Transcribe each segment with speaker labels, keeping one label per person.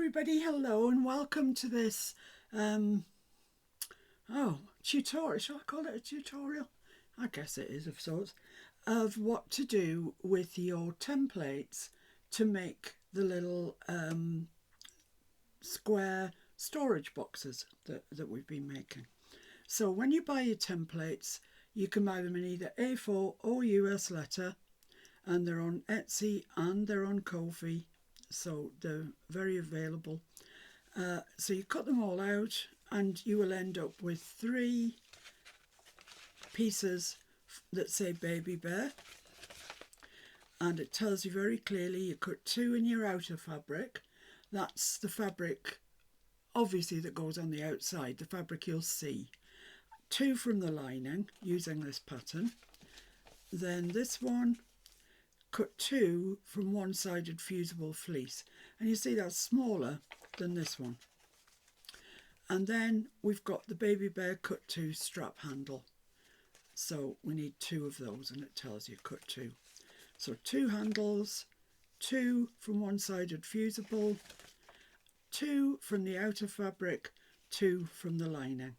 Speaker 1: everybody, hello and welcome to this tutorial. Shall I call it a tutorial? I guess it is of sorts, of what to do with your templates to make the little square storage boxes that we've been making. So when you buy your templates, you can buy them in either A4 or US letter, and they're on Etsy and they're on Ko-fi, so they're very available. So you cut them all out and you will end up with 3 pieces that say baby bear, and it tells you very clearly you cut 2 in your outer fabric. That's the fabric obviously that goes on the outside, the fabric you'll see. 2 from the lining using this pattern. Then this one, cut 2 from one-sided fusible fleece, and you see that's smaller than this one. And then we've got the baby bear cut 2 strap handle, so we need 2 of those, and it tells you cut 2. So 2 handles, 2 from one-sided fusible, 2 from the outer fabric, 2 from the lining.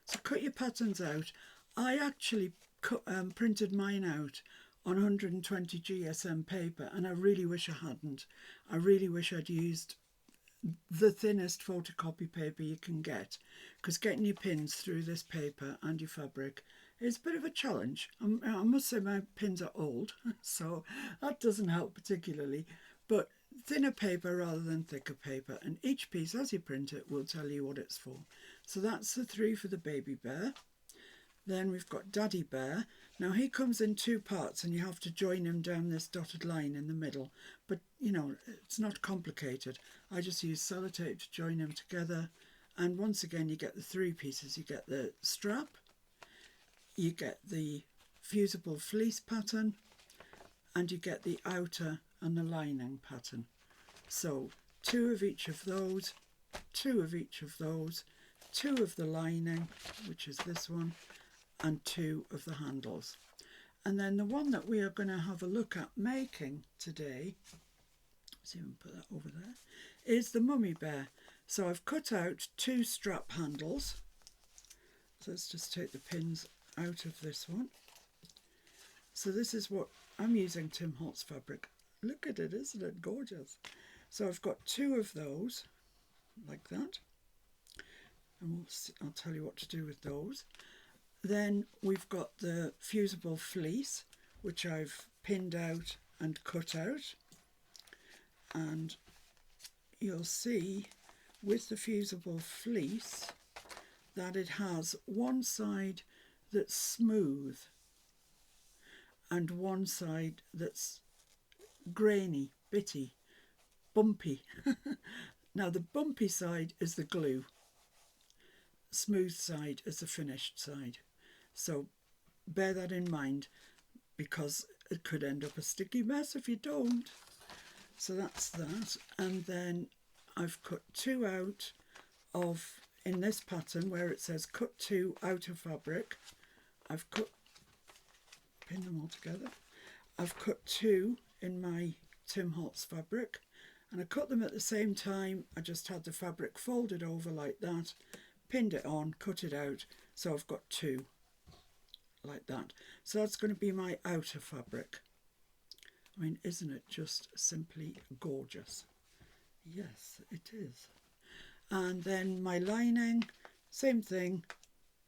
Speaker 1: So cut your patterns out. I actually printed mine out on 120 GSM paper, and I really wish I hadn't. I really wish I'd used the thinnest photocopy paper you can get, because getting your pins through this paper and your fabric is a bit of a challenge. I must say my pins are old, so that doesn't help particularly, but thinner paper rather than thicker paper, and each piece as you print it will tell you what it's for. So that's the 3 for the baby bear. Then we've got daddy bear. Now he comes in 2 parts and you have to join him down this dotted line in the middle, but you know, it's not complicated. I just use sellotape to join them together, and once again you get the 3 pieces. You get the strap, you get the fusible fleece pattern, and you get the outer and the lining pattern. So 2 of each of those, 2 of each of those, 2 of the lining, which is this one, and 2 of the handles. And then the one that we are going to have a look at making today, see if we can put that over there, is the mummy bear. So I've cut out 2 strap handles. So let's just take the pins out of this one. So this is what I'm using, Tim Holtz fabric. Look at it, isn't it gorgeous? So I've got 2 of those like that, and I'll tell you what to do with those. Then we've got the fusible fleece, which I've pinned out and cut out, and you'll see with the fusible fleece that it has one side that's smooth and one side that's grainy, bitty, bumpy. Now the bumpy side is the glue, smooth side is the finished side. So bear that in mind, because it could end up a sticky mess if you don't. So that's that. And then I've cut 2 out of, in this pattern where it says cut 2 outer fabric, I've pinned them all together. I've cut 2 in my Tim Holtz fabric, and I cut them at the same time. I just had the fabric folded over like that, pinned it on, cut it out, so I've got 2 like that. So that's going to be my outer fabric. I mean, isn't it just simply gorgeous? Yes, it is. And then my lining, same thing,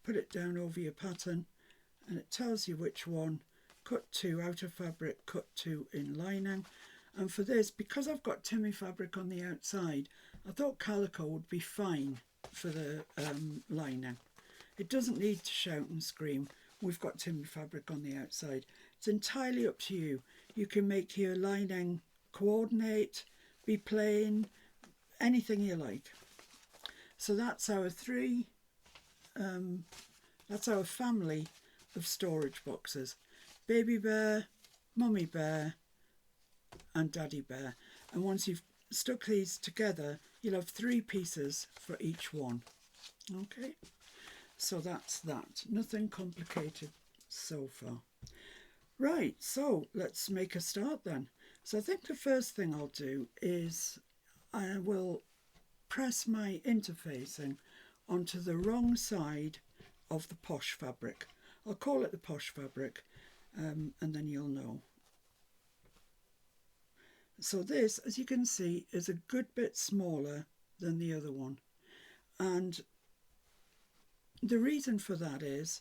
Speaker 1: put it down over your pattern, and it tells you which one. Cut 2 outer fabric, cut 2 in lining. And for this, because I've got Timmy fabric on the outside, I thought calico would be fine for the lining. It doesn't need to shout and scream. We've got Timmy fabric on the outside. It's entirely up to you. You can make your lining coordinate, be plain, anything you like. So that's our 3, that's our family of storage boxes. Baby bear, mummy bear, and daddy bear. And once you've stuck these together, you'll have 3 pieces for each one. Okay, so that's that. Nothing complicated so far. Right, so let's make a start then. So I think the first thing I'll do is I will press my interfacing onto the wrong side of the posh fabric. I'll call it the posh fabric, and then you'll know. So this, as you can see, is a good bit smaller than the other one. And the reason for that is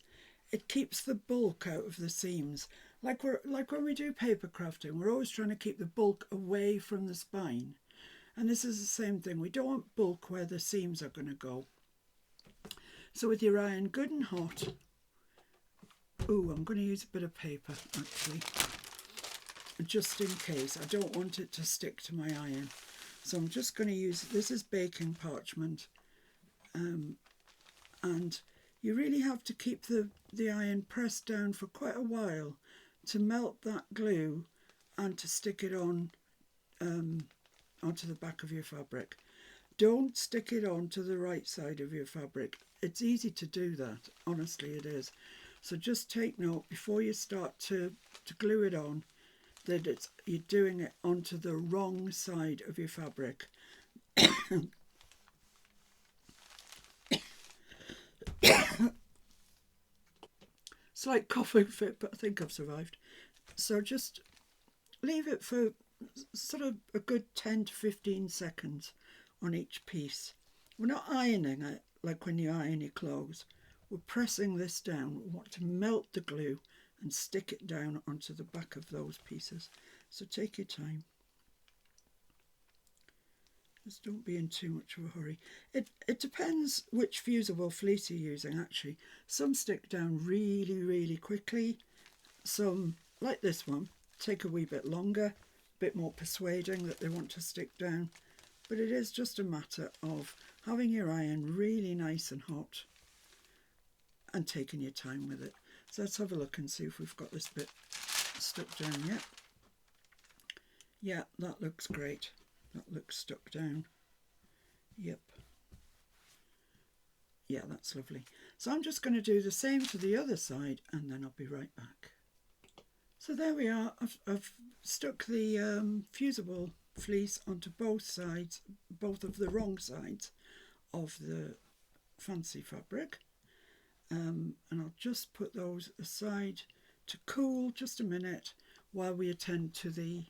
Speaker 1: it keeps the bulk out of the seams. Like when we do paper crafting, we're always trying to keep the bulk away from the spine. And this is the same thing. We don't want bulk where the seams are going to go. So with your iron good and hot, ooh, I'm going to use a bit of paper actually, just in case. I don't want it to stick to my iron. So I'm just going to use, this is baking parchment. And you really have to keep the iron pressed down for quite a while to melt that glue and to stick it on onto the back of your fabric. Don't stick it on to the right side of your fabric. It's easy to do that, honestly it is. So just take note before you start to glue it on that you're doing it onto the wrong side of your fabric. Slight coughing fit, but I think I've survived. So just leave it for sort of a good 10 to 15 seconds on each piece. We're not ironing it like when you iron your clothes. We're pressing this down. We want to melt the glue and stick it down onto the back of those pieces. So take your time. Just don't be in too much of a hurry. It depends which fusible fleece you're using actually. Some stick down really, really quickly. Some, like this one, take a wee bit longer, a bit more persuading that they want to stick down. But it is just a matter of having your iron really nice and hot and taking your time with it. So let's have a look and see if we've got this bit stuck down yet. Yeah, that looks great. That looks stuck down. Yep. Yeah, that's lovely. So I'm just going to do the same to the other side and then I'll be right back. So there we are. I've stuck the fusible fleece onto both sides, both of the wrong sides of the fancy fabric. And I'll just put those aside to cool just a minute while we attend to the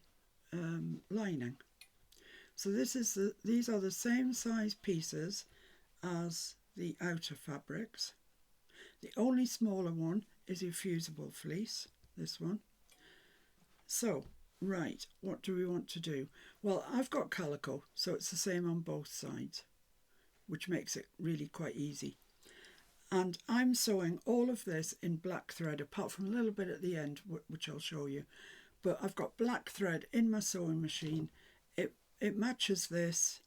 Speaker 1: lining. So these are the same size pieces as the outer fabrics. The only smaller one is your fusible fleece, this one. So, right, what do we want to do? Well, I've got calico, so it's the same on both sides, which makes it really quite easy. And I'm sewing all of this in black thread, apart from a little bit at the end, which I'll show you. But I've got black thread in my sewing machine. It matches this,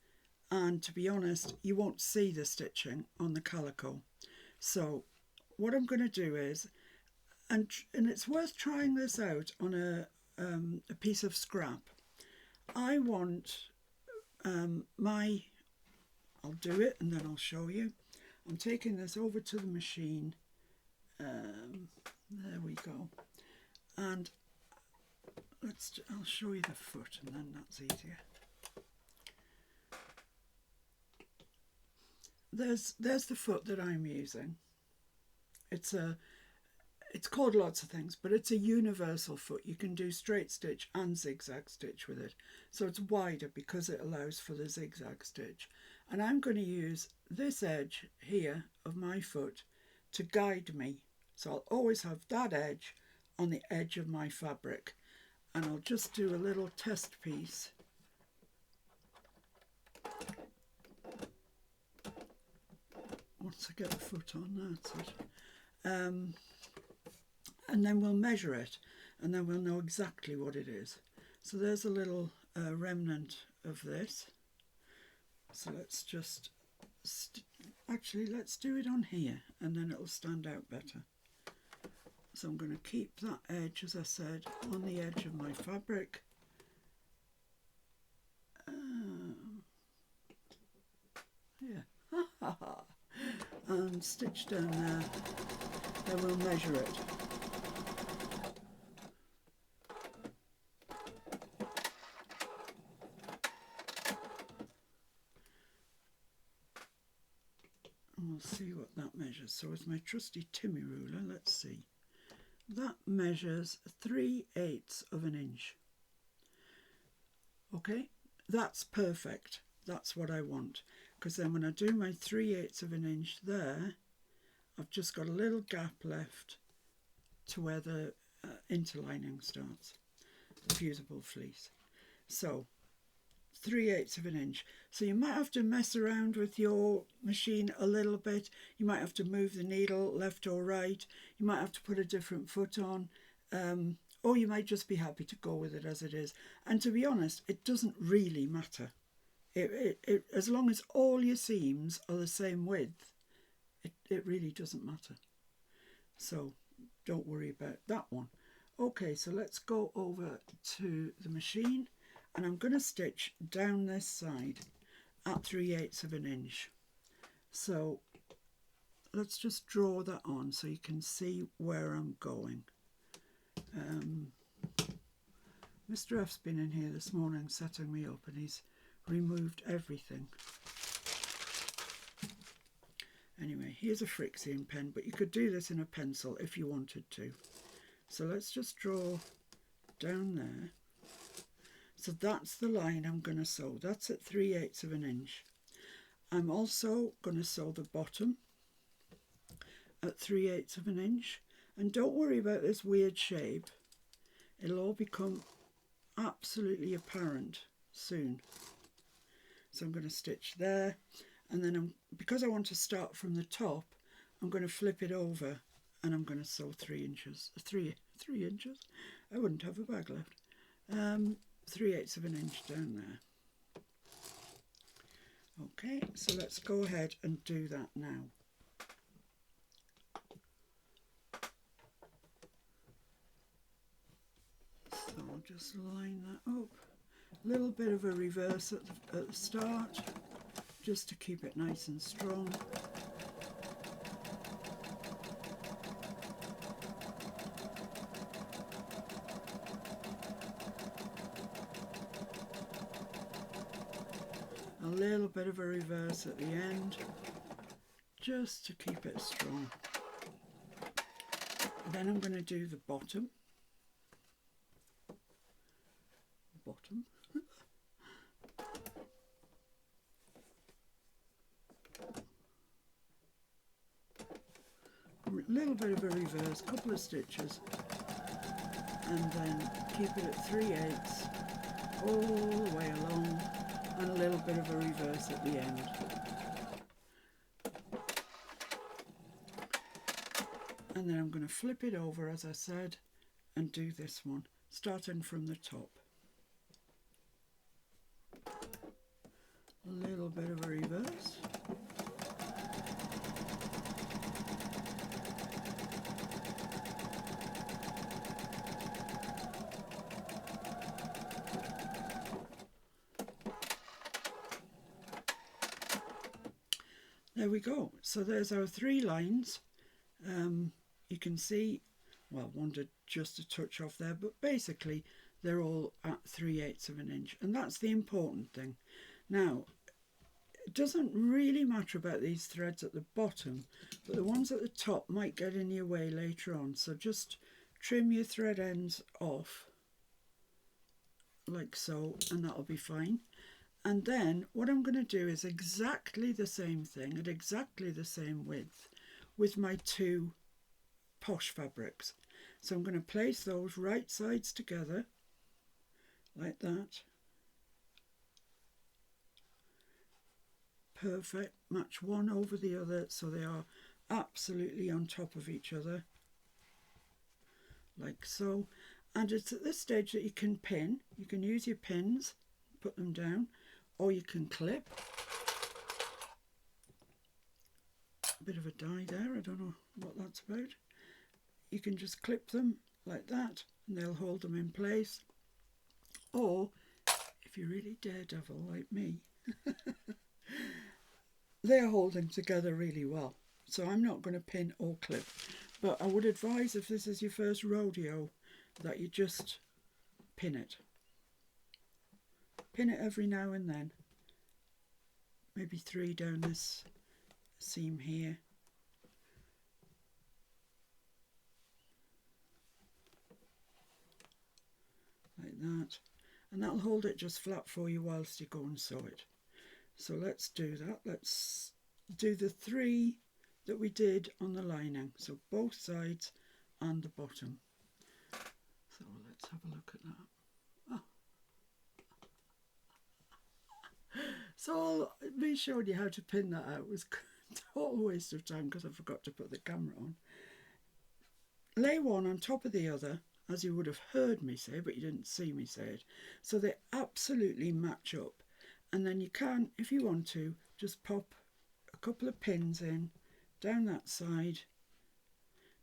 Speaker 1: and to be honest, you won't see the stitching on the calico. So what I'm going to do is, and it's worth trying this out on a piece of scrap. I want I'll do it and then I'll show you. I'm taking this over to the machine. There we go. And I'll show you the foot and then that's easier. There's the foot that I'm using. It's called lots of things, but it's a universal foot. You can do straight stitch and zigzag stitch with it. So it's wider because it allows for the zigzag stitch. And I'm going to use this edge here of my foot to guide me. So I'll always have that edge on the edge of my fabric. And I'll just do a little test piece. Once I get the foot on, that's it. And then we'll measure it and then we'll know exactly what it is. So there's a little remnant of this. So let's just, actually let's do it on here and then it'll stand out better. So I'm going to keep that edge, as I said, on the edge of my fabric. Yeah. And stitch down there, then we'll measure it. I'll see what that measures. So with my trusty Timmy ruler, let's see. That measures 3/8 of an inch. Okay, that's perfect. That's what I want. Because then when I do my 3/8 of an inch there, I've just got a little gap left to where the interlining starts, the fusible fleece. So 3/8 of an inch. So you might have to mess around with your machine a little bit. You might have to move the needle left or right. You might have to put a different foot on, or you might just be happy to go with it as it is. And to be honest, it doesn't really matter. As long as all your seams are the same width, it really doesn't matter. So don't worry about that one. Okay, so let's go over to the machine, and I'm going to stitch down this side at 3/8 of an inch. So let's just draw that on so you can see where I'm going. Mr. F's been in here this morning setting me up, and he's removed everything. Anyway, here's a Frixian pen, but you could do this in a pencil if you wanted to. So let's just draw down there. So that's the line I'm going to sew. That's at 3/8 of an inch. I'm also going to sew the bottom at 3/8 of an inch. And don't worry about this weird shape. It'll all become absolutely apparent soon. So I'm going to stitch there, and then because I want to start from the top, I'm going to flip it over, and I'm going to sew 3 inches. 3 inches? I wouldn't have a bag left. 3/8 of an inch down there. Okay, so let's go ahead and do that now. So I'll just line that up. A little bit of a reverse at the start, just to keep it nice and strong. A little bit of a reverse at the end, just to keep it strong. Then I'm going to do the bottom. A little bit of a reverse, couple of stitches, and then keep it at 3/8 all the way along, and a little bit of a reverse at the end. And then I'm going to flip it over, as I said, and do this one, starting from the top. A little bit of a reverse. There we go. So there's our 3 lines. You can see, well, one did just a touch off there, but basically they're all at 3/8 of an inch, and that's the important thing. Now, it doesn't really matter about these threads at the bottom, but the ones at the top might get in your way later on, so just trim your thread ends off like so, and that'll be fine. And then what I'm going to do is exactly the same thing at exactly the same width with my 2 posh fabrics. So I'm going to place those right sides together like that. Perfect. Match one over the other so they are absolutely on top of each other, like so. And it's at this stage that you can pin. You can use your pins, put them down, or you can clip. A bit of a dye there, I don't know what that's about. You can just clip them like that and they'll hold them in place. Or, if you're really daredevil like me, they're holding together really well. So I'm not going to pin or clip. But I would advise, if this is your first rodeo, that you just pin it. Pin it every now and then. Maybe 3 down this seam here. Like that. And that'll hold it just flat for you whilst you go and sew it. So let's do that. Let's do the 3 that we did on the lining. So both sides and the bottom. So let's have a look at that. Oh. So me showing you how to pin that out was a total waste of time because I forgot to put the camera on. Lay one on top of the other, as you would have heard me say, but you didn't see me say it. So they absolutely match up. And then you can, if you want to, just pop a couple of pins in down that side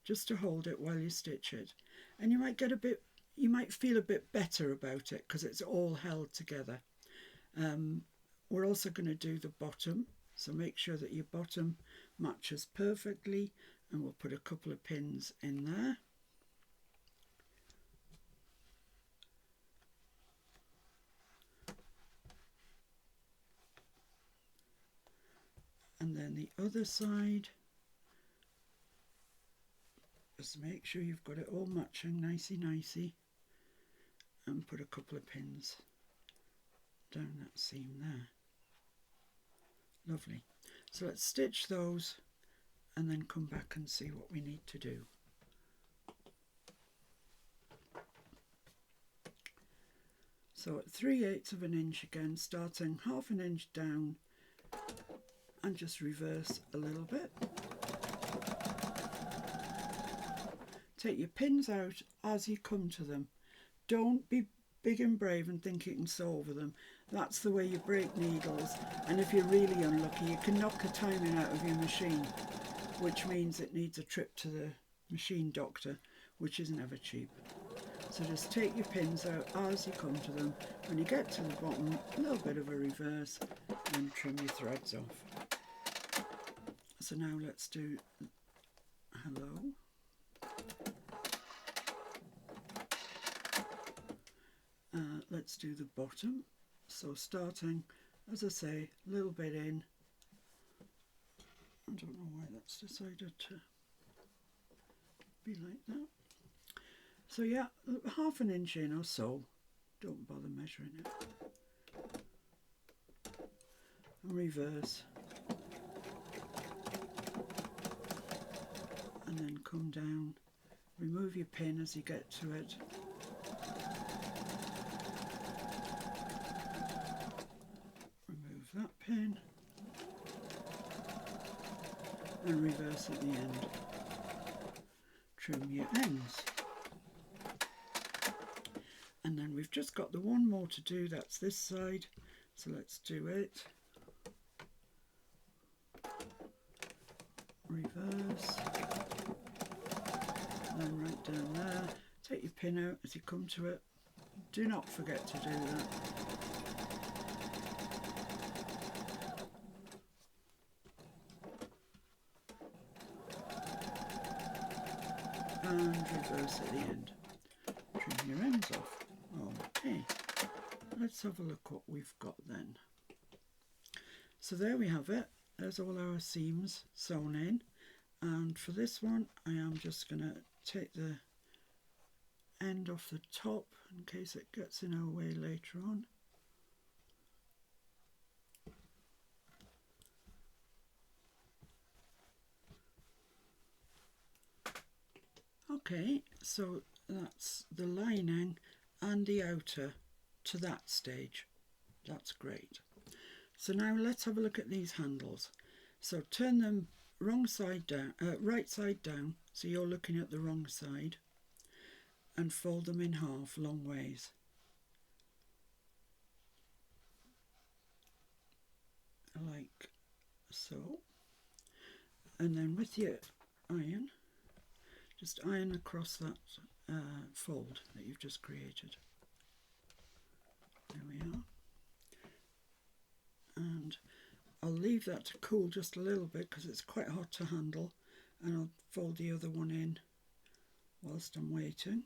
Speaker 1: just to hold it while you stitch it. And you might get a bit, you might feel a bit better about it because it's all held together. We're also going to do the bottom, so make sure that your bottom matches perfectly, and we'll put a couple of pins in there. And then the other side, just make sure you've got it all matching nicey, and put a couple of pins down that seam there. Lovely. So let's stitch those and then come back and see what we need to do. So at 3/8 of an inch again, starting half an inch down and just reverse a little bit. Take your pins out as you come to them. Don't be big and brave and think you can sew over them. That's the way you break needles, and if you're really unlucky you can knock the timing out of your machine, which means it needs a trip to the machine doctor, which isn't ever cheap. So just take your pins out as you come to them. When you get to the bottom, a little bit of a reverse and trim your threads off. So now let's do hello. Let's do the bottom. So starting, as I say, a little bit in. I don't know why that's decided to be like that. So yeah, half an inch in or so. Don't bother measuring it. And reverse. And then come down. Remove your pin as you get to it. Remove that pin. And reverse at the end. Trim your ends. And then we've just got the one more to do, that's this side, so let's do it. Reverse, and then right down there, take your pin out as you come to it. Do not forget to do that. And reverse at the end. Trim your ends off. Okay, let's have a look what we've got then. So there we have it. There's all our seams sewn in, and for this one I am just going to take the end off the top in case it gets in our way later on. Okay, so that's the lining and the outer to that stage. That's great. So now let's have a look at these handles. So turn them wrong side down, right side down, so you're looking at the wrong side, and fold them in half long ways. Like so. And then with your iron, just iron across that fold that you've just created. There we are. And I'll leave that to cool just a little bit because it's quite hot to handle, and I'll fold the other one in whilst I'm waiting.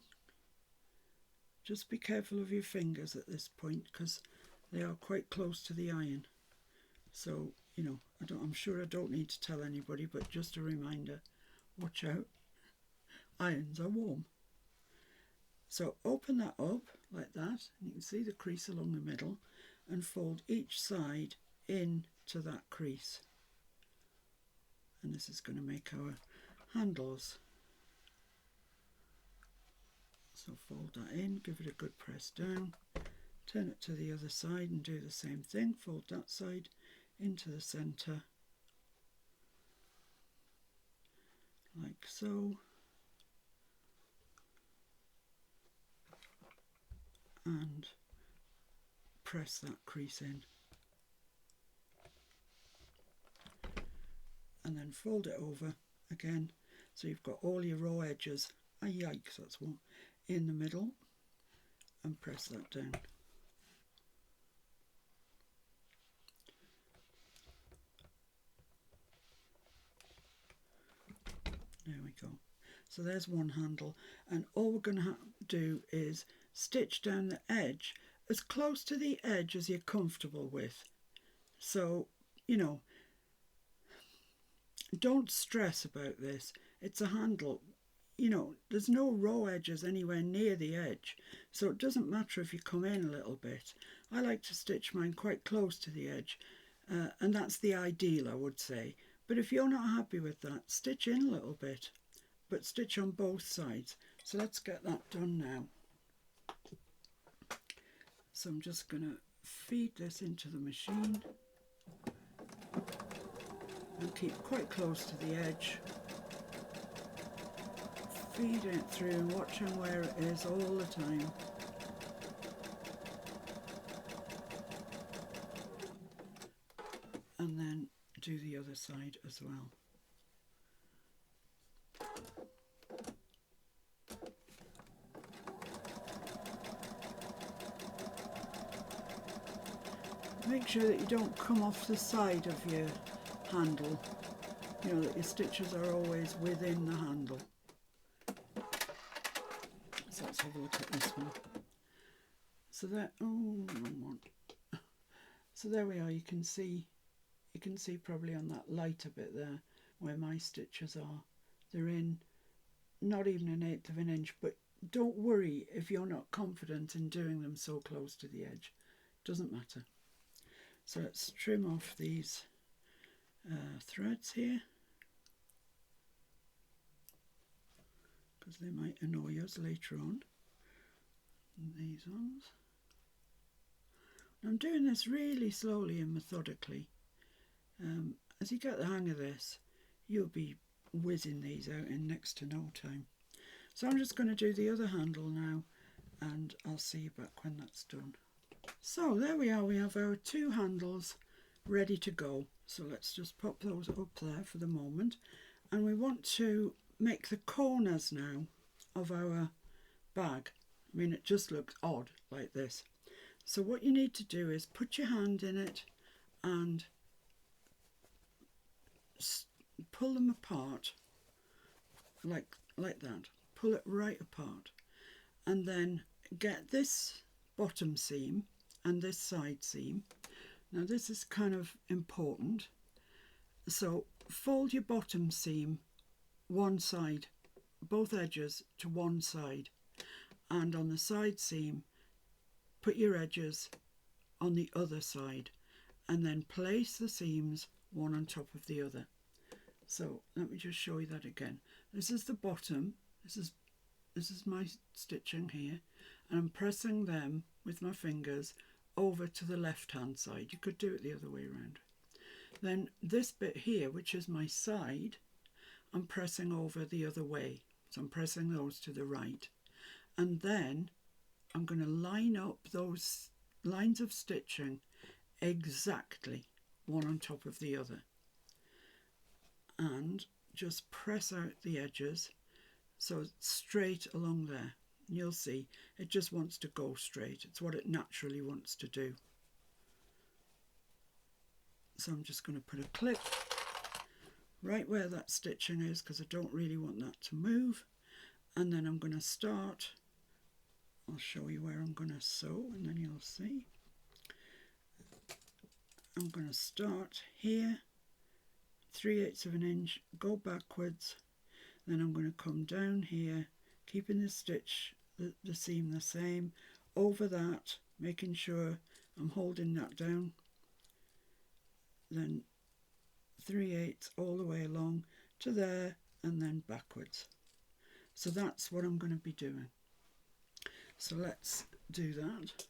Speaker 1: Just be careful of your fingers at this point because they are quite close to the iron, so you know, I'm sure I don't need to tell anybody, but just a reminder, watch out, irons are warm. So open that up like that, and you can see the crease along the middle, and fold each side into that crease. And this is going to make our handles. So fold that in, give it a good press down, turn it to the other side and do the same thing. Fold that side into the centre, like so. And press that crease in. And then fold it over again, so you've got all your raw edges, yikes, that's one, in the middle, and press that down. There we go. So there's one handle, and all we're going to do is stitch down the edge as close to the edge as you're comfortable with. So, you know, don't stress about this. It's a handle. You know, there's no raw edges anywhere near the edge, so it doesn't matter if you come in a little bit. I like to stitch mine quite close to the edge, and that's the ideal, I would say. But if you're not happy with that, stitch in a little bit, but stitch on both sides. So let's get that done now. So I'm just going to feed this into the machine and keep quite close to the edge. Feed it through, watching where it is all the time. And then do the other side as well. Make sure that you don't come off the side of your handle, you know, that your stitches are always within the handle. So let's have a look at this one. So that, oh, wrong one. So there we are, you can see probably on that lighter bit there where my stitches are. They're in not even 1/8 of an inch, but don't worry if you're not confident in doing them so close to the edge. Doesn't matter. So let's trim off these threads here, because they might annoy us later on. And these ones. I'm doing this really slowly and methodically. As you get the hang of this, you'll be whizzing these out in next to no time. So I'm just going to do the other handle now, and I'll see you back when that's done. So there we are, we have our two handles ready to go. So let's just pop those up there for the moment, and we want to make the corners now of our bag. I mean, it just looks odd like this. So what you need to do is put your hand in it and pull them apart like that. Pull it right apart, and then get this bottom seam and this side seam. Now this is kind of important. So fold your bottom seam one side, both edges to one side, and on the side seam put your edges on the other side, and then place the seams one on top of the other. So let me just show you that again. This is the bottom, this is my stitching here, and I'm pressing them with my fingers over to the left hand side. You could do it the other way around. Then this bit here, which is my side, I'm pressing over the other way. So I'm pressing those to the right. And then I'm going to line up those lines of stitching exactly one on top of the other. And just press out the edges so it's straight along there. And you'll see it just wants to go straight. It's what it naturally wants to do. So I'm just going to put a clip right where that stitching is, because I don't really want that to move. And then I'm going to start, I'll show you where I'm going to sew, and then you'll see. I'm going to start here, 3/8 of an inch, go backwards, then I'm going to come down here, keeping the stitch, the seam the same, over that, making sure I'm holding that down, then 3/8 all the way along to there, and then backwards. So that's what I'm going to be doing. So let's do that.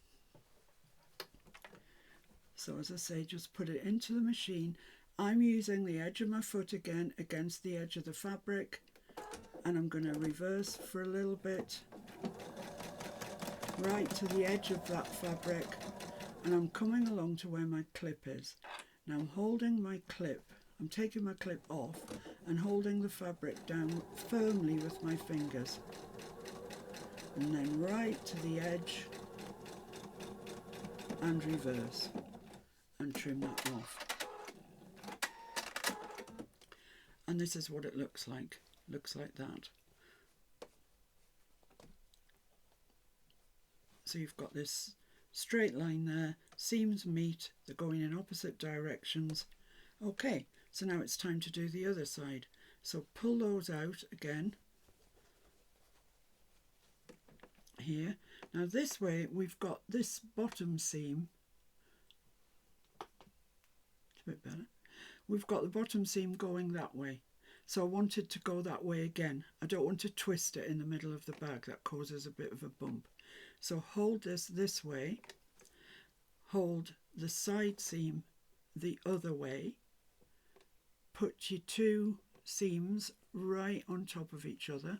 Speaker 1: So as I say, just put it into the machine. I'm using the edge of my foot again against the edge of the fabric, and I'm going to reverse for a little bit right to the edge of that fabric, and I'm coming along to where my clip is. Now I'm holding my clip, I'm taking my clip off and holding the fabric down firmly with my fingers, and then right to the edge and reverse and trim that off. And this is what it looks like that. So you've got this straight line there, seams meet, they're going in opposite directions. Okay, so now it's time to do the other side. So pull those out again here. Now this way we've got this bottom seam, it's a bit better, we've got the bottom seam going that way. So I want it to go that way again. I don't want to twist it in the middle of the bag, that causes a bit of a bump. So hold this way, hold the side seam the other way, put your two seams right on top of each other,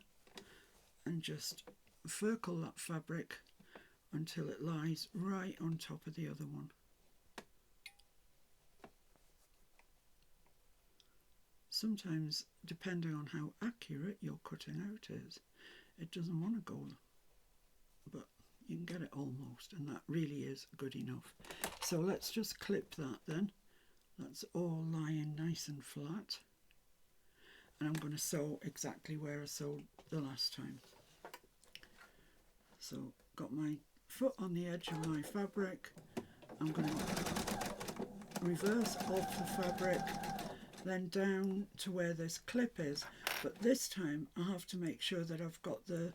Speaker 1: and just circle that fabric until it lies right on top of the other one. Sometimes, depending on how accurate your cutting out is, it doesn't want to go, but you can get it almost, and that really is good enough. So let's just clip that then. That's all lying nice and flat. And I'm going to sew exactly where I sewed the last time. So got my foot on the edge of my fabric. I'm going to reverse off the fabric, then down to where this clip is, but this time I have to make sure that I've got the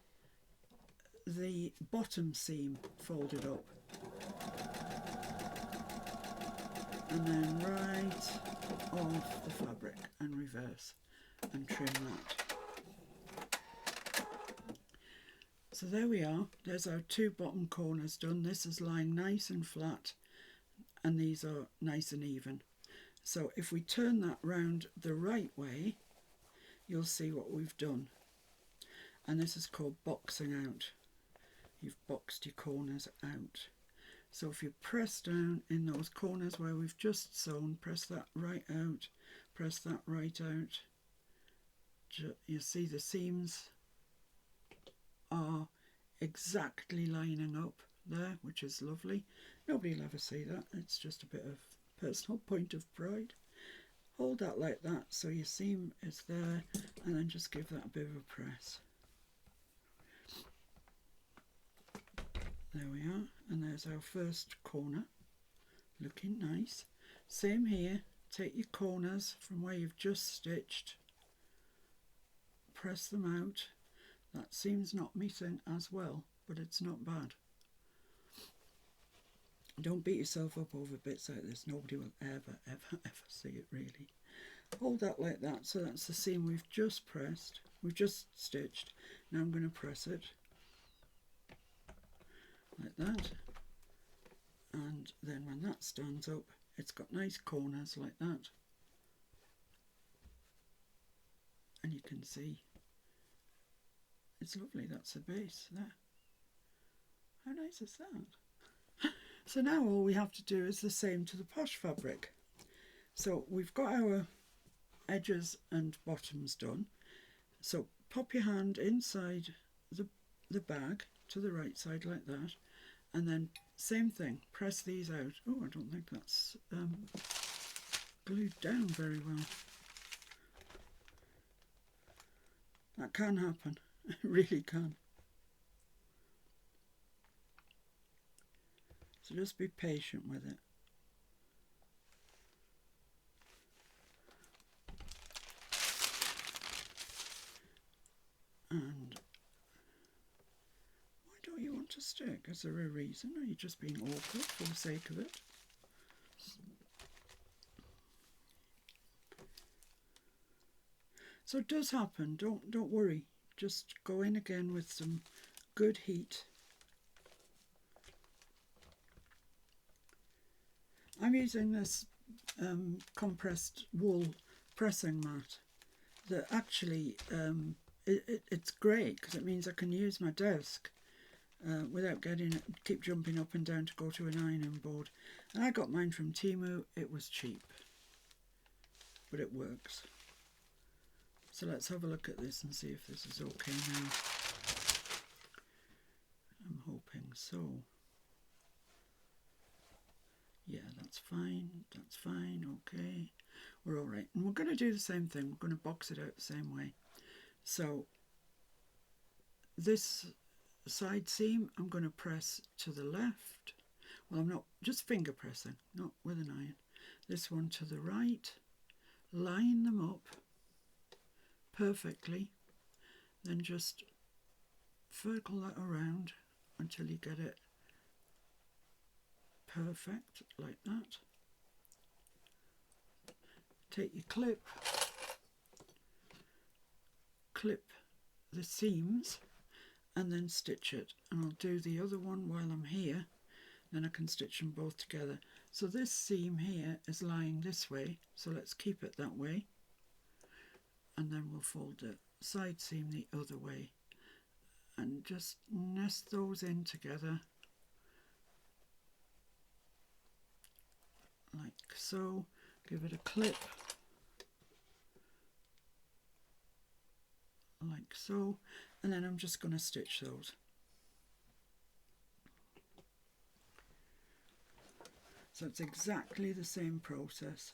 Speaker 1: bottom seam folded up, and then right off the fabric and reverse and trim that. So there we are, there's our two bottom corners done. This is lying nice and flat, and these are nice and even. So if we turn that round the right way, you'll see what we've done. And this is called boxing out. You've boxed your corners out. So if you press down in those corners where we've just sewn, press that right out, press that right out. You see the seams are exactly lining up there, which is lovely. Nobody will ever see that. It's just a bit of personal point of pride. Hold that like that so your seam is there, and then just give that a bit of a press. There we are, and there's our first corner, looking nice. Same here, take your corners from where you've just stitched, press them out. That seam's not meeting as well, but it's not bad. Don't beat yourself up over bits like this. Nobody will ever see it really. Hold that like that. So that's the seam we've just pressed. We've just stitched. Now I'm going to press it like that. And then when that stands up, it's got nice corners like that. And you can see it's lovely. That's the base there. How nice is that? So now all we have to do is the same to the posh fabric. So we've got our edges and bottoms done. So pop your hand inside the bag to the right side like that, and then same thing, press these out. Oh, I don't think that's glued down very well. That can happen, it really can. So just be patient with it. stick? Is there a reason? Are you just being awkward for the sake of it? So it does happen. Don't worry. Just go in again with some good heat. I'm using this compressed wool pressing mat that actually it's great because it means I can use my desk without keep jumping up and down to go to an ironing board. And I got mine from Temu. It was cheap, but it works. So let's have a look at this and see if this is okay now. I'm hoping so. Yeah, that's fine, okay. We're all right. And we're going to do the same thing. We're going to box it out the same way. So this side seam I'm going to press to the left. Well, I'm not, just finger pressing, not with an iron. This one to the right. Line them up perfectly. Then just circle that around until you get it perfect, like that. Take your clip the seams and then stitch it. And I'll do the other one while I'm here, then I can stitch them both together. So this seam here is lying this way, so let's keep it that way. And then we'll fold the side seam the other way and just nest those in together like so. Give it a clip like so, and then I'm just going to stitch those. So it's exactly the same process.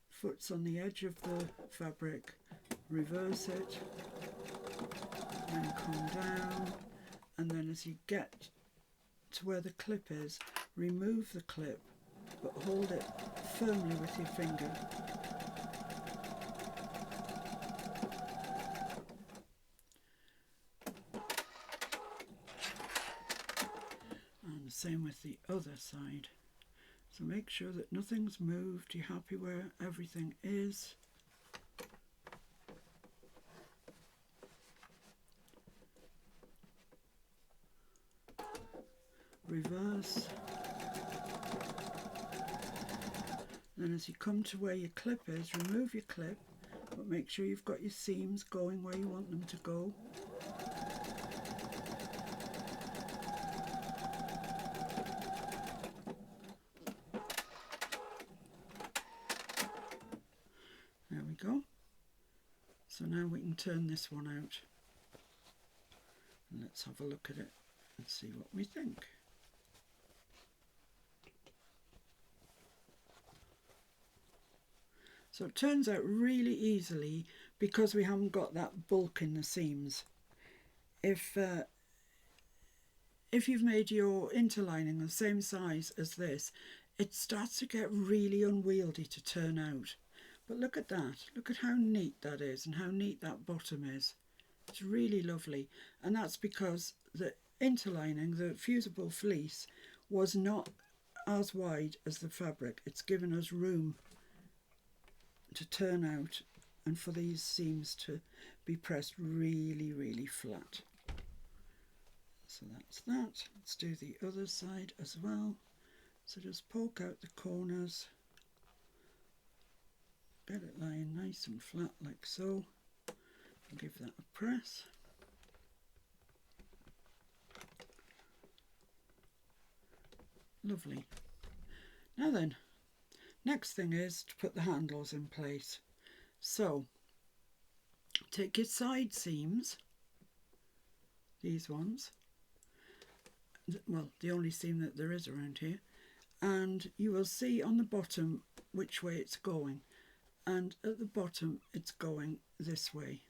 Speaker 1: Foot's on the edge of the fabric, reverse it, then come down, and then as you get to where the clip is, remove the clip but hold it firmly with your finger. And the same with the other side. So make sure that nothing's moved, you're happy where everything is. Reverse. Then as you come to where your clip is, remove your clip, but make sure you've got your seams going where you want them to go. There we go. So now we can turn this one out. And let's have a look at it and see what we think. So it turns out really easily because we haven't got that bulk in the seams. If you've made your interlining the same size as this, it starts to get really unwieldy to turn out. But look at that. Look at how neat that is and how neat that bottom is. It's really lovely. And that's because the interlining, the fusible fleece, was not as wide as the fabric. It's given us room to turn out and for these seams to be pressed really, really flat. So that's that. Let's do the other side as well. So just poke out the corners, get it lying nice and flat like so, and give that a press. Lovely. Now then, next thing is to put the handles in place. So take your side seams, these ones, well, the only seam that there is around here, and you will see on the bottom which way it's going, and at the bottom it's going this way,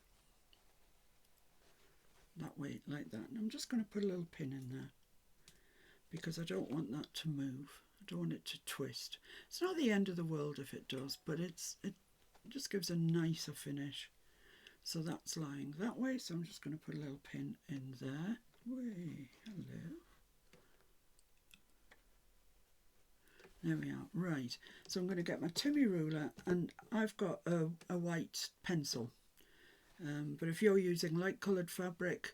Speaker 1: that way, like that. And I'm just going to put a little pin in there because I don't want that to move. I don't want it to twist. It's not the end of the world if it does, but it just gives a nicer finish. So that's lying that way, so I'm just going to put a little pin in there. Way, hello. There we are. Right, so I'm going to get my Timmy ruler, and I've got a white pencil. But if you're using light coloured fabric,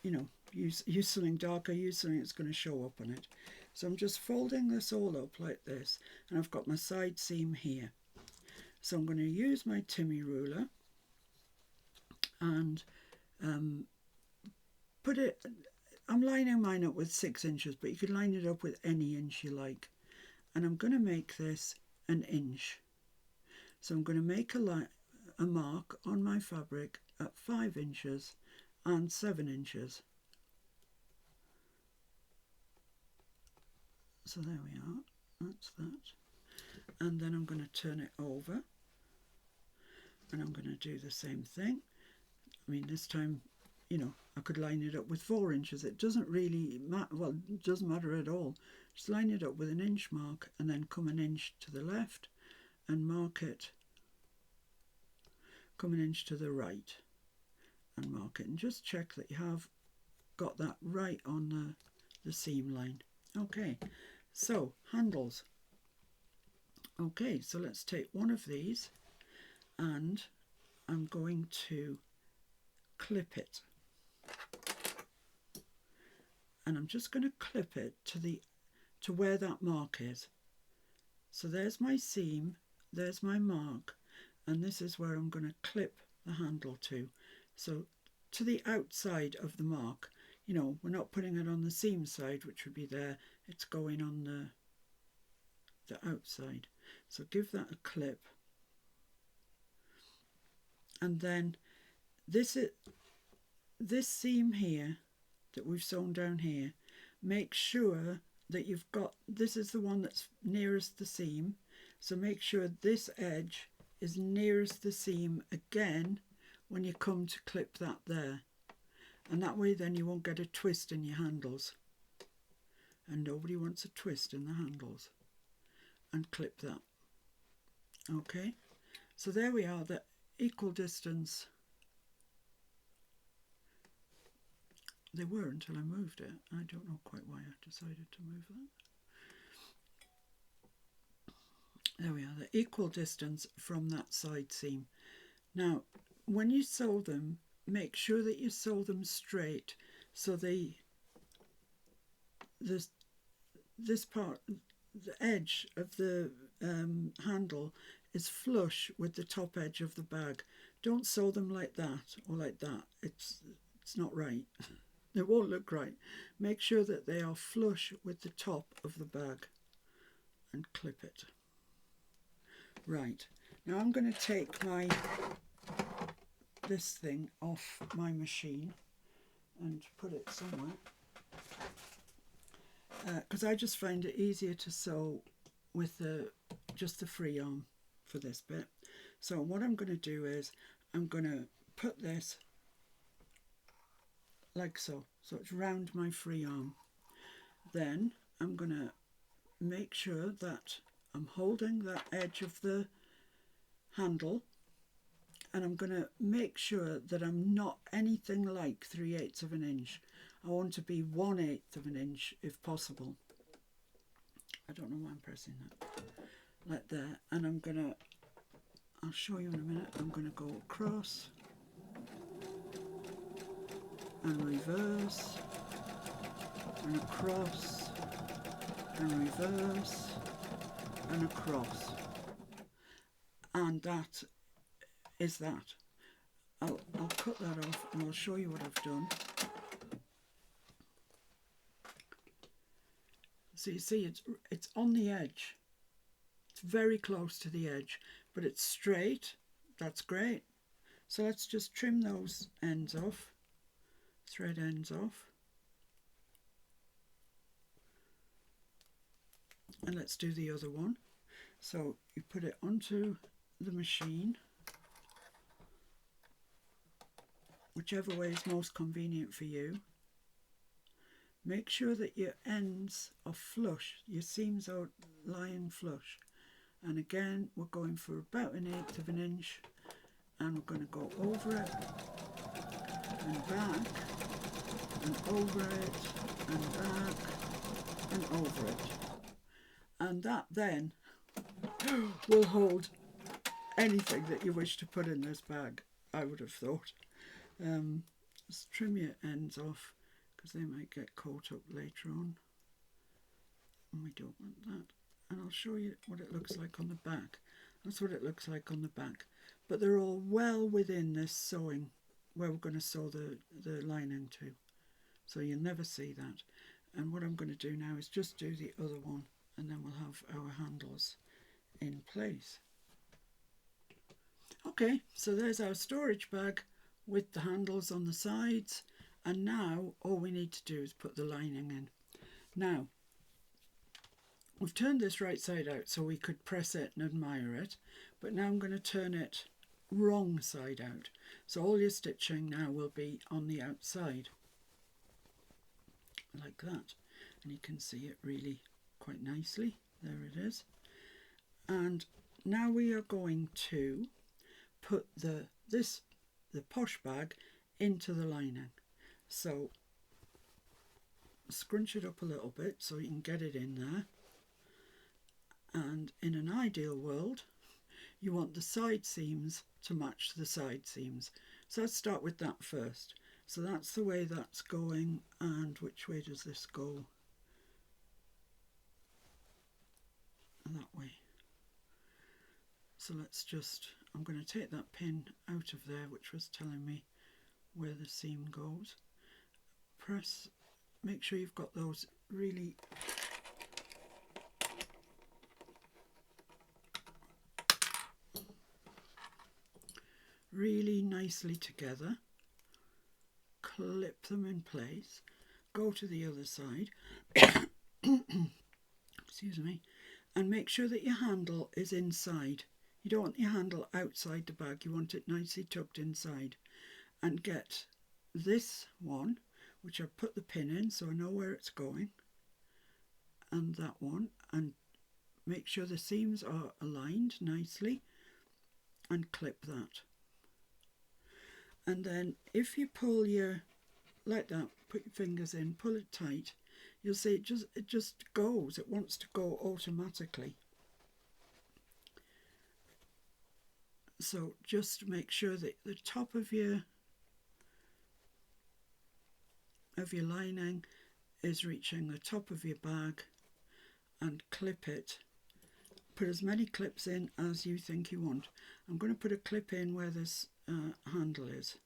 Speaker 1: you know, use something darker, use something that's going to show up on it. So I'm just folding this all up like this, and I've got my side seam here. So I'm going to use my Timmy ruler and put it, I'm lining mine up with 6 inches, but you could line it up with any inch you like. And I'm going to make this an inch. So I'm going to make a mark on my fabric at 5 inches and 7 inches. So there we are, that's that. And then I'm going to turn it over, and I'm going to do the same thing. I mean, this time, you know, I could line it up with 4 inches. It doesn't really matter, well, it doesn't matter at all. Just line it up with an inch mark, and then come an inch to the left and mark it. Come an inch to the right and mark it, and just check that you have got that right on the seam line. Okay, so handles. Okay, so let's take one of these, and I'm going to clip it, and I'm just going to clip it to where that mark is. So there's my seam, there's my mark, and this is where I'm going to clip the handle to. So to the outside of the mark. You know, we're not putting it on the seam side, which would be there. It's going on the outside. So give that a clip. And then this seam here that we've sewn down here, make sure that you've got, this is the one that's nearest the seam. So make sure this edge is nearest the seam again when you come to clip that there. And that way then you won't get a twist in your handles. And nobody wants a twist in the handles. And clip that. Okay, so there we are, the equal distance. They were until I moved it. I don't know quite why I decided to move that. There we are, the equal distance from that side seam. Now, when you sew them, make sure that you sew them straight, so this part, the edge of the handle is flush with the top edge of the bag. Don't sew them like that or like that. It's not right. They won't look right. Make sure that they are flush with the top of the bag and clip it. Right, now I'm going to take this thing off my machine and put it somewhere, because I just find it easier to sew with just the free arm for this bit. So what I'm going to do is I'm going to put this like so it's round my free arm. Then I'm going to make sure that I'm holding that edge of the handle, and I'm going to make sure that I'm not anything like 3/8 of an inch. I want to be 1/8 of an inch if possible. I don't know why I'm pressing that. Like there. And I'm going to, I'll show you in a minute, I'm going to go across and reverse and across and reverse and across. And that is that. I'll cut that off and I'll show you what I've done. So you see it's on the edge. It's very close to the edge, but it's straight. That's great. So let's just trim those ends off, thread ends off. And let's do the other one. So you put it onto the machine, whichever way is most convenient for you. Make sure that your ends are flush, your seams are lying flush. And again, we're going for about 1/8 of an inch, and we're going to go over it and back and over it and back and over it. and that then will hold anything that you wish to put in this bag, I would have thought. Just trim your ends off because they might get caught up later on, and we don't want that. And I'll show you what it looks like on the back. That's what it looks like on the back, but they're all well within this sewing where we're going to sew the lining to, so you'll never see that. And what I'm going to do now is just do the other one, and then we'll have our handles in place. Okay, so there's our storage bag with the handles on the sides, and now all we need to do is put the lining in. Now, we've turned this right side out so we could press it and admire it, but now I'm going to turn it wrong side out. So all your stitching now will be on the outside, like that. And you can see it really quite nicely. There it is. And now we are going to put the posh bag into the lining. So scrunch it up a little bit so you can get it in there. And in an ideal world, you want the side seams to match the side seams. So let's start with that first. So that's the way that's going. And which way does this go? That way. So let's just, I'm going to take that pin out of there, which was telling me where the seam goes. Press, make sure you've got those really nicely together. Clip them in place. Go to the other side. Excuse me. And make sure that your handle is inside. You don't want your handle outside the bag. You want it nicely tucked inside. And get this one, which I've put the pin in so I know where it's going, and that one, and make sure the seams are aligned nicely, and clip that. And then if you pull your, like that, put your fingers in, pull it tight, you'll see it just goes. It wants to go automatically. So just make sure that the top of your lining is reaching the top of your bag, and clip it. Put as many clips in as you think you want. I'm going to put a clip in where this handle is,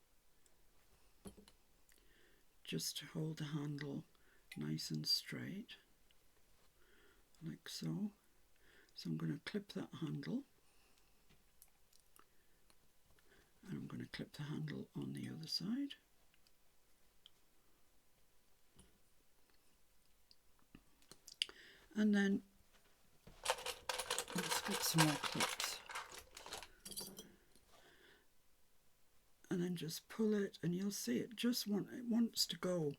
Speaker 1: just to hold the handle nice and straight, like so. So I'm going to clip that handle, and I'm going to clip the handle on the other side. And then let's get some more clips. And then just pull it, and you'll see it wants to go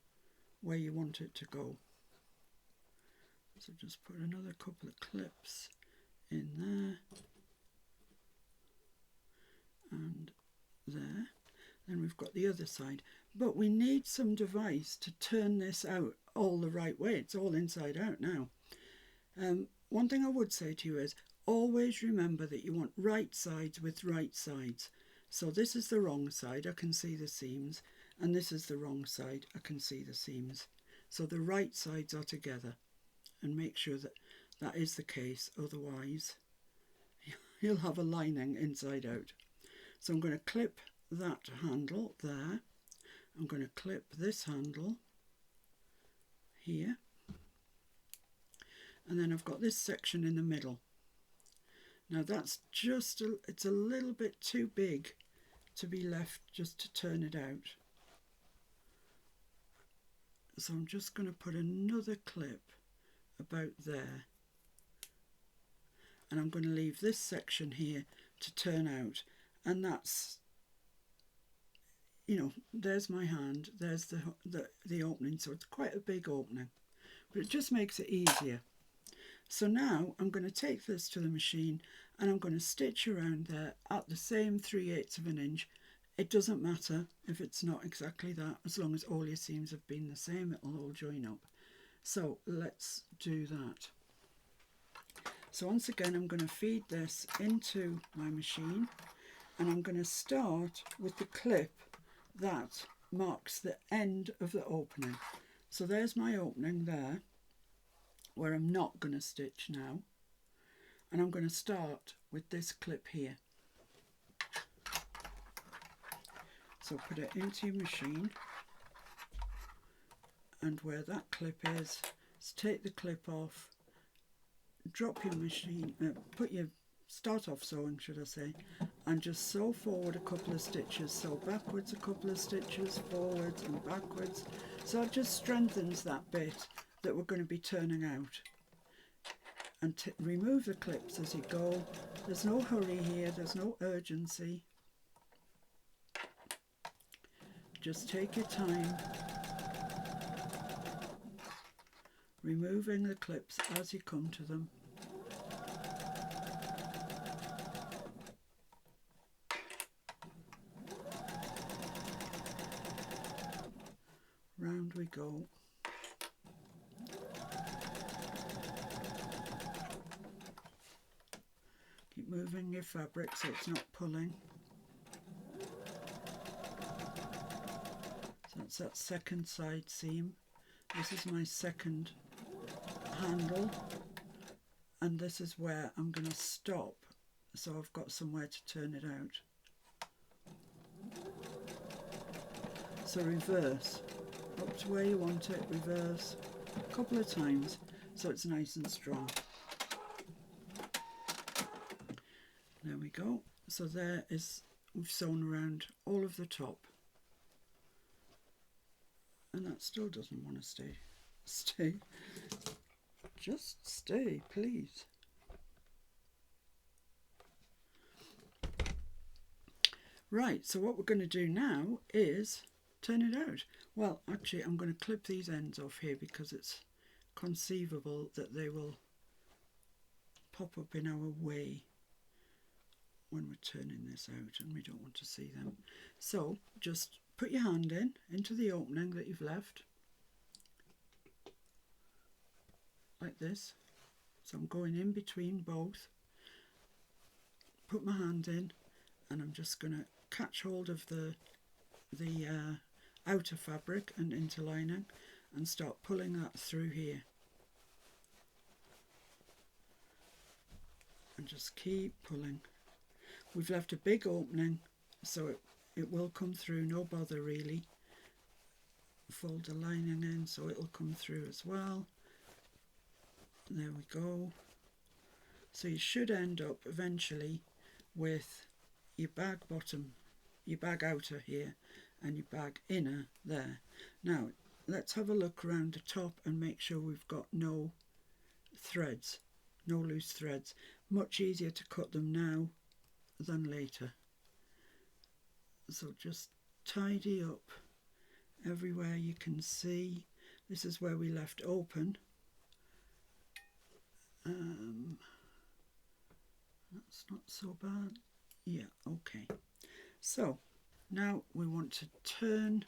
Speaker 1: where you want it to go. So just put another couple of clips in there and there. Then we've got the other side, but we need some device to turn this out all the right way. It's all inside out now. One thing I would say to you is always remember that you want right sides with right sides. So this is the wrong side, I can see the seams, and this is the wrong side, I can see the seams. So the right sides are together, and make sure that that is the case, otherwise you'll have a lining inside out. So I'm going to clip that handle there. I'm going to clip this handle here. And then I've got this section in the middle. Now that's just, it's a little bit too big to be left just to turn it out. So I'm just going to put another clip about there. And I'm going to leave this section here to turn out. And that's, you know, there's my hand, there's the opening. So it's quite a big opening, but it just makes it easier. So now I'm going to take this to the machine, and I'm going to stitch around there at the same 3/8 of an inch. It doesn't matter if it's not exactly that, as long as all your seams have been the same, it'll all join up. So let's do that. So once again, I'm going to feed this into my machine, and I'm going to start with the clip that marks the end of the opening. So there's my opening there, where I'm not going to stitch now, and I'm going to start with this clip here. So put it into your machine, and where that clip is take the clip off, drop your machine, start off sewing, should I say, and just sew forward a couple of stitches, sew backwards a couple of stitches, forwards and backwards. So it just strengthens that bit that we're going to be turning out. And remove the clips as you go. There's no hurry here, there's no urgency. Just take your time, removing the clips as you come to them. Round we go. Keep moving your fabric so it's not pulling. So that's that second side seam. This is my second handle, and this is where I'm going to stop, so I've got somewhere to turn it out. So reverse up to where you want it, reverse a couple of times so it's nice and strong. There we go. So there is, we've sewn around all of the top, and that still doesn't want to stay. Just stay, please. Right, so what we're going to do now is turn it out. Well, actually, I'm going to clip these ends off here because it's conceivable that they will pop up in our way when we're turning this out, and we don't want to see them. So just put your hand into the opening that you've left, like this. So I'm going in between both, put my hand in, and I'm just going to catch hold of the outer fabric and interlining and start pulling that through here, and just keep pulling. We've left a big opening, so it will come through, no bother really. Fold the lining in so it'll come through as well. There we go. So you should end up eventually with your bag bottom, your bag outer here, and your bag inner there. Now let's have a look around the top and make sure we've got no threads, no loose threads. Much easier to cut them now than later. So just tidy up everywhere you can see. This is where we left open. That's not so bad. Yeah, okay. So now we want to turn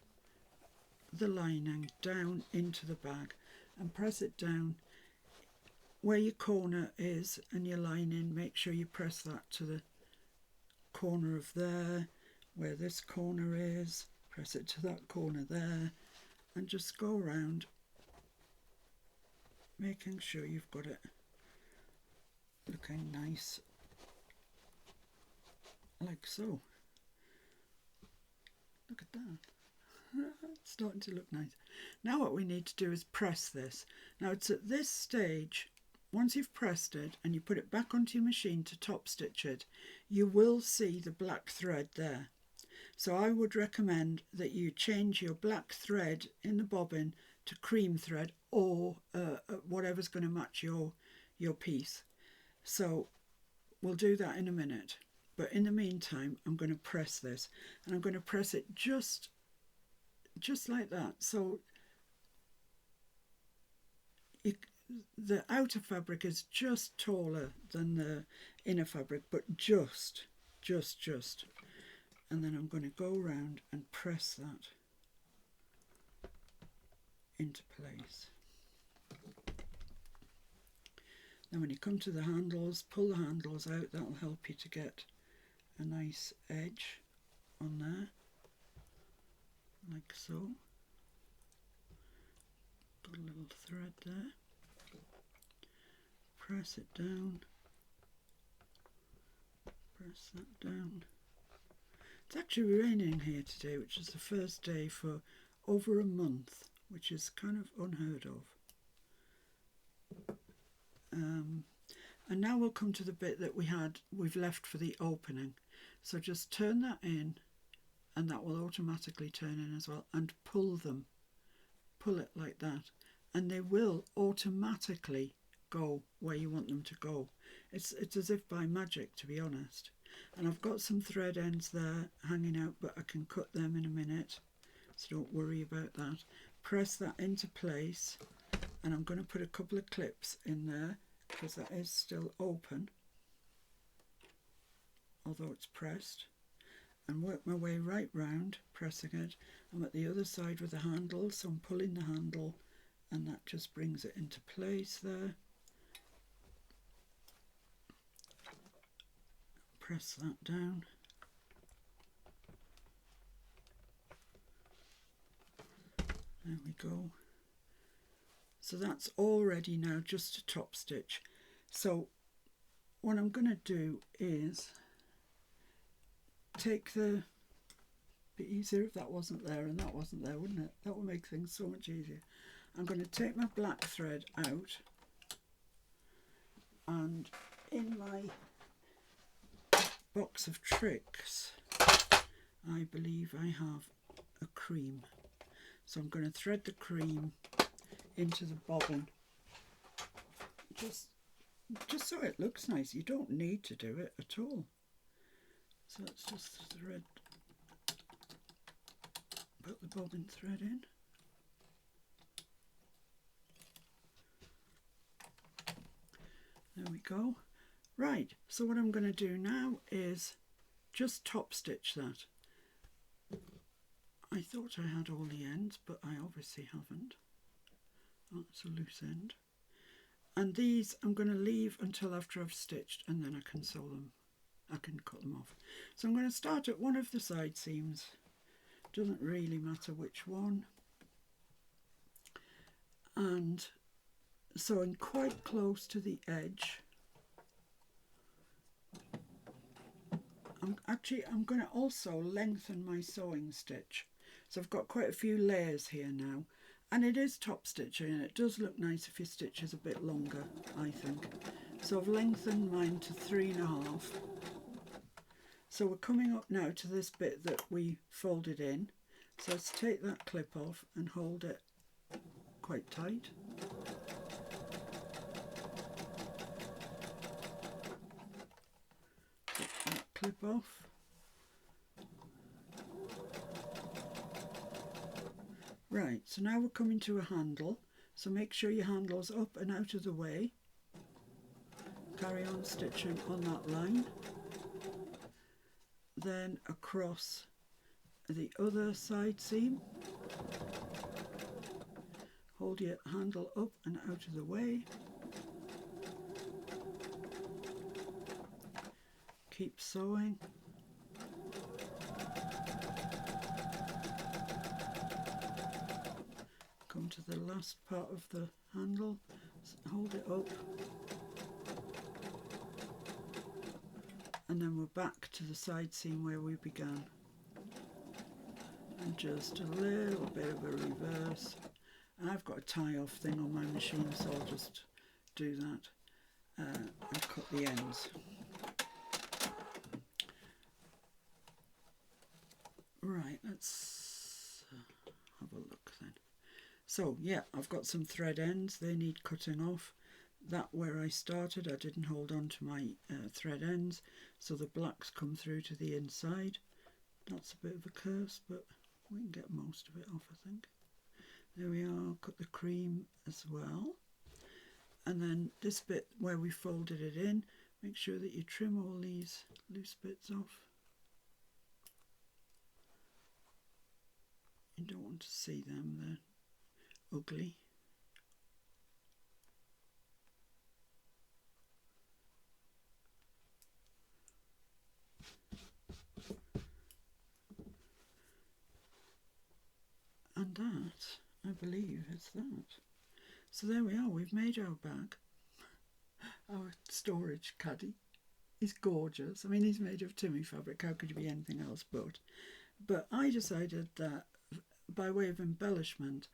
Speaker 1: the lining down into the bag and press it down where your corner is, and your lining, make sure you press that to the corner of there, where this corner is, press it to that corner there, and just go around making sure you've got it looking nice, like so. Look at that. It's starting to look nice. Now what we need to do is press this. Now it's at this stage, once you've pressed it and you put it back onto your machine to top stitch it, you will see the black thread there. So I would recommend that you change your black thread in the bobbin to cream thread, or whatever's going to match your piece. So we'll do that in a minute. But in the meantime, I'm going to press this, and I'm going to press it just like that. So the outer fabric is just taller than the inner fabric, but just. And then I'm going to go around and press that into place. Then when you come to the handles, pull the handles out. That'll help you to get a nice edge on there, like so. Put a little thread there. Press it down. Press that down. It's actually raining here today, which is the first day for over a month, which is kind of unheard of. And now we'll come to the bit that we've left for the opening. So just turn that in, and that will automatically turn in as well, and pull them. Pull it like that, and they will automatically go where you want them to go. It's as if by magic, to be honest. And I've got some thread ends there hanging out, but I can cut them in a minute, so don't worry about that. Press that into place, and I'm going to put a couple of clips in there because that is still open, although it's pressed, and work my way right round, pressing it. I'm at the other side with the handle, so I'm pulling the handle, and that just brings it into place there. Press that down. There we go. So that's all ready now, just to top stitch. So what I'm going to do is take the... Be easier if that wasn't there and that wasn't there, wouldn't it? That would make things so much easier. I'm going to take my black thread out, and in my box of tricks I believe I have a cream. So I'm going to thread the cream into the bobbin, just so it looks nice. You don't need to do it at all. So let's just thread, put the bobbin thread in. There we go. Right, so what I'm going to do now is just top stitch that. I thought I had all the ends, but I obviously haven't. Oh, it's a loose end. And these I'm going to leave until after I've stitched, and then I can sew them. I can cut them off. So I'm going to start at one of the side seams. Doesn't really matter which one. And sewing quite close to the edge. I'm going to also lengthen my sewing stitch. So I've got quite a few layers here now. And it is top stitching, and it does look nice if your stitch is a bit longer, I think. So I've lengthened mine to 3.5. So we're coming up now to this bit that we folded in. So let's take that clip off and hold it quite tight. Take that clip off. Right, so now we're coming to a handle, so make sure your handle's up and out of the way. Carry on stitching on that line. Then across the other side seam. Hold your handle up and out of the way. Keep sewing. Come to the last part of the handle, hold it up, and then we're back to the side seam where we began, and just a little bit of a reverse. And I've got a tie off thing on my machine, so I'll just do that and cut the ends. Right, let's have a look then. So yeah, I've got some thread ends, they need cutting off. That where I started, I didn't hold on to my thread ends, so the blacks come through to the inside. That's a bit of a curse, but we can get most of it off, I think. There we are, cut the cream as well. And then this bit where we folded it in, make sure that you trim all these loose bits off. You don't want to see them, they're ugly. believe it's that. So there we are, we've made our bag, our storage caddy. He's gorgeous. I mean, he's made of Timmy fabric, how could he be anything else but I decided that by way of embellishment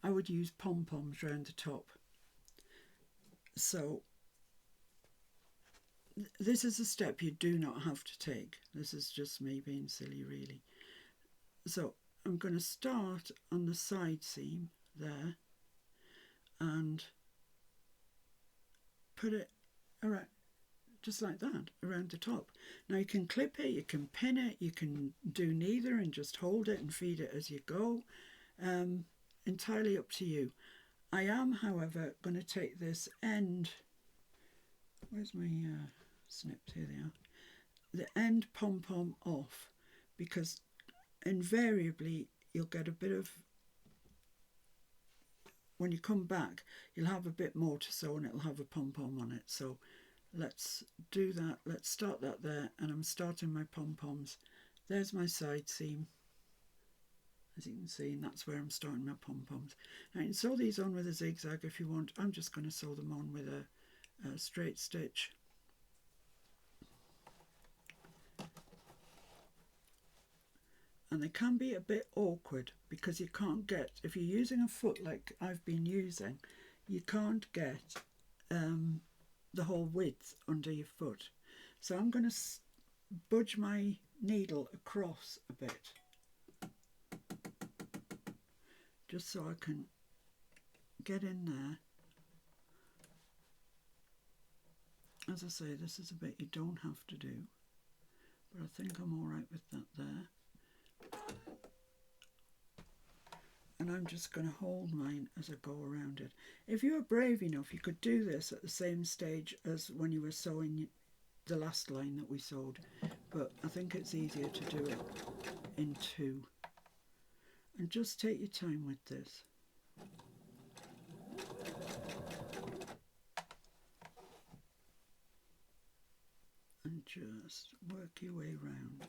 Speaker 1: I would use pom-poms round the top. So this is a step you do not have to take. This is just me being silly, really. So I'm going to start on the side seam there and put it around, just like that, around the top. Now you can clip it, you can pin it, you can do neither and just hold it and feed it as you go. Entirely up to you. I am, however, going to take this end, where's my snips, here they are, the end pom-pom off, because invariably you'll get a bit of, when you come back you'll have a bit more to sew and it'll have a pom-pom on it. So let's do that, let's start that there, and I'm starting my pom-poms. There's my side seam, as you can see, and that's where I'm starting my pom-poms. Now you can sew these on with a zigzag if you want. I'm just going to sew them on with a straight stitch. And they can be a bit awkward because you can't get, if you're using a foot like I've been using, you can't get the whole width under your foot. So I'm going to budge my needle across a bit, just so I can get in there. As I say, this is a bit you don't have to do, but I think I'm all right with that there. And I'm just going to hold mine as I go around it. If you were brave enough, you could do this at the same stage as when you were sewing the last line that we sewed, but I think it's easier to do it in two. And just take your time with this. And just work your way round.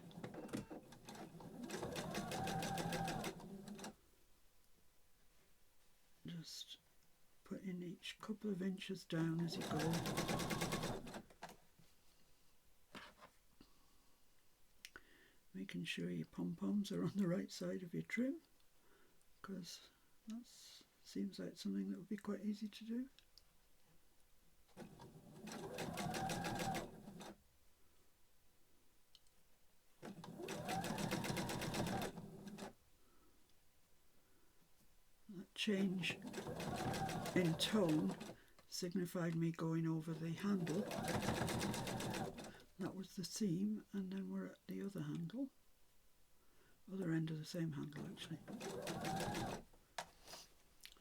Speaker 1: Just put in each couple of inches down as you go. Making sure your pom-poms are on the right side of your trim, because that seems like something that would be quite easy to do. That change in tone signified me going over the handle. That was the seam, and then we're at the other handle, other end of the same handle actually.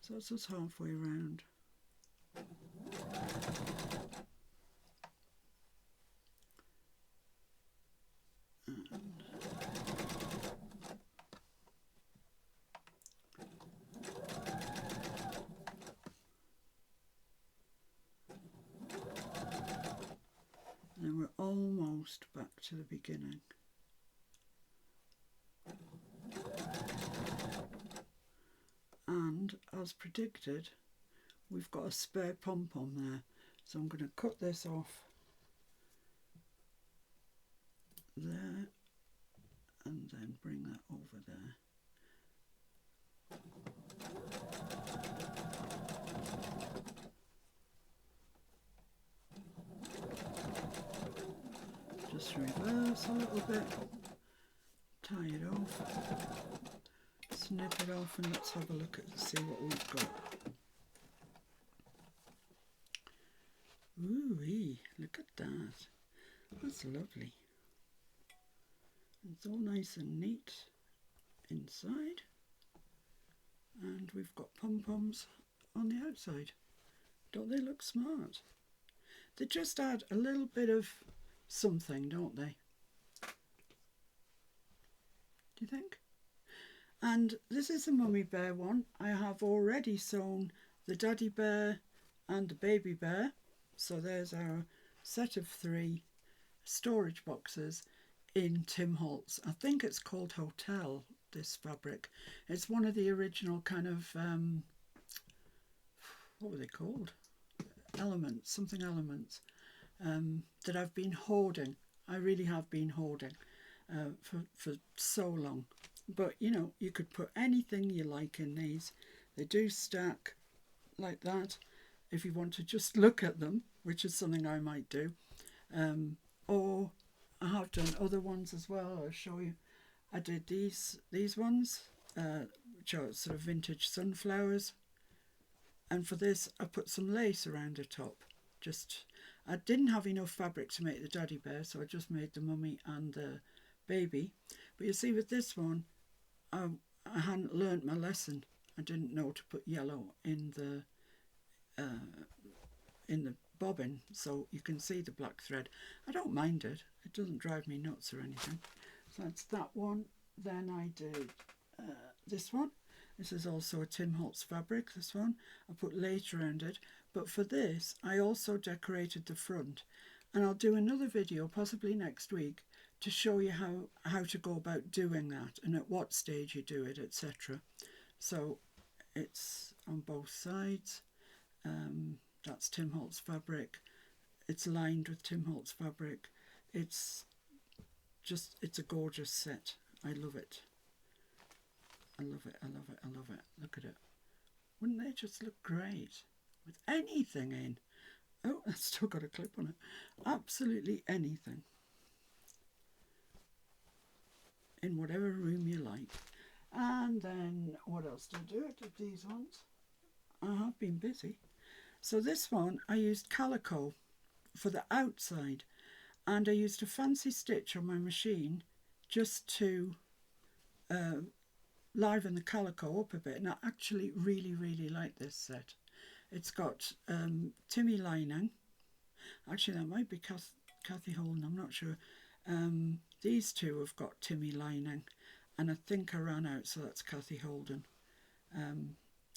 Speaker 1: So that's us halfway around. And then we're almost back to the beginning. And as predicted, we've got a spare pom-pom there. So I'm going to cut this off there and then bring that over there. Just reverse a little bit, tie it off, snip it off, and let's have a look at see what we've got. Ooh-wee, look at that. That's lovely. It's all nice and neat inside, and we've got pom-poms on the outside. Don't they look smart? They just add a little bit of something, don't they? Do you think? And this is the mummy bear one. I have already sewn the daddy bear and the baby bear. So there's our set of 3 storage boxes in Tim Holtz. I think it's called Hotel this fabric. It's one of the original kind of, what were they called? Elements, something elements, that I've been hoarding. I really have been hoarding for so long. But, you know, you could put anything you like in these. They do stack like that if you want to just look at them, which is something I might do. Or I have done other ones as well. I'll show you. I did these ones, which are sort of vintage sunflowers. And for this, I put some lace around the top. I didn't have enough fabric to make the daddy bear, so I just made the mummy and the baby. But you see, with this one, I hadn't learnt my lesson. I didn't know to put yellow in the bobbin, so you can see the black thread. I don't mind it. It doesn't drive me nuts or anything. So that's that one. Then I did this one. This is also a Tim Holtz fabric, this one. I put lace around it. But for this, I also decorated the front. And I'll do another video, possibly next week, to show you how to go about doing that and at what stage you do it, etc. So it's on both sides. That's Tim Holtz fabric. It's lined with Tim Holtz fabric. It's a gorgeous set. I love it. I love it, I love it, I love it. Look at it. Wouldn't they just look great with anything in? Oh, that's still got a clip on it. Absolutely anything. In whatever room you like. And then what else did I do? I did these ones. I have been busy. So this one, I used calico for the outside, and I used a fancy stitch on my machine just to liven the calico up a bit. And I actually really, really like this set. It's got Timmy lining. Actually, that might be Kathy Holden, I'm not sure. These two have got Timmy lining, and I think I ran out, so that's Kathy Holden.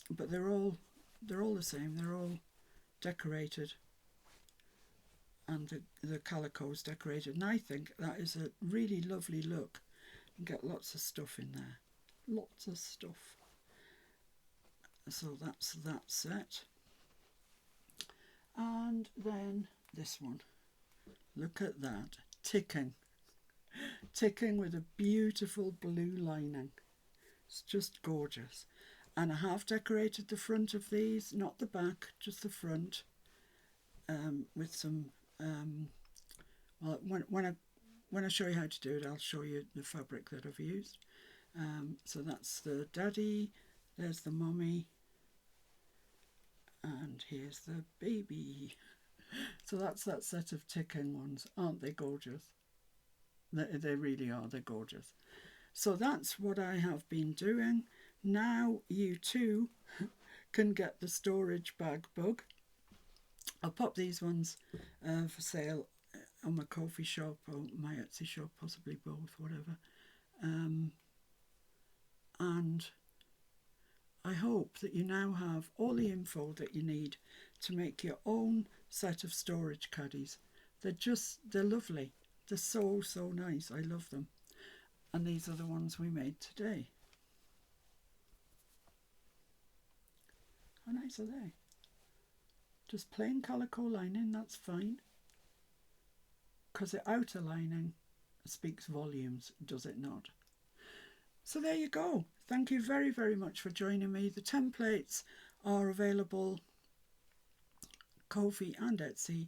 Speaker 1: But they're all the same. They're all decorated, and the calico is decorated. And I think that is a really lovely look. You get lots of stuff in there, lots of stuff. So that's that set. And then this one. Look at that, ticking with a beautiful blue lining. It's just gorgeous. And I have decorated the front of these, not the back, just the front, with some, well, when I show you how to do it, I'll show you the fabric that I've used. So that's the daddy, there's the mummy, and here's the baby. So that's that set of ticking ones. Aren't they gorgeous? They really are, they're gorgeous. So that's what I have been doing. Now you too can get the storage bag bug. I'll pop these ones for sale on my Ko-fi shop or my Etsy shop, possibly both, whatever. And I hope that you now have all the info that you need to make your own set of storage caddies. They're lovely. They're so, so nice. I love them. And these are the ones we made today. How nice are they? Just plain calico lining, that's fine. Because the outer lining speaks volumes, does it not? So there you go. Thank you very, very much for joining me. The templates are available Ko-fi and Etsy,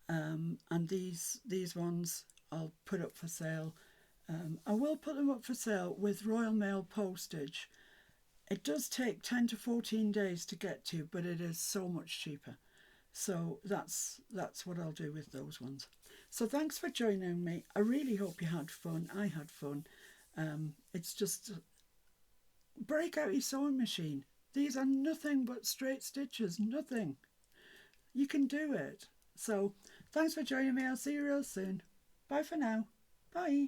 Speaker 1: and these ones I'll put up for sale. I will put them up for sale with Royal Mail postage. It does take 10 to 14 days to get to, but it is so much cheaper. So that's what I'll do with those ones. So thanks for joining me. I really hope you had fun. I had fun. It's just break out your sewing machine. These are nothing but straight stitches, nothing. You can do it. So thanks for joining me. I'll see you real soon. Bye for now. Bye.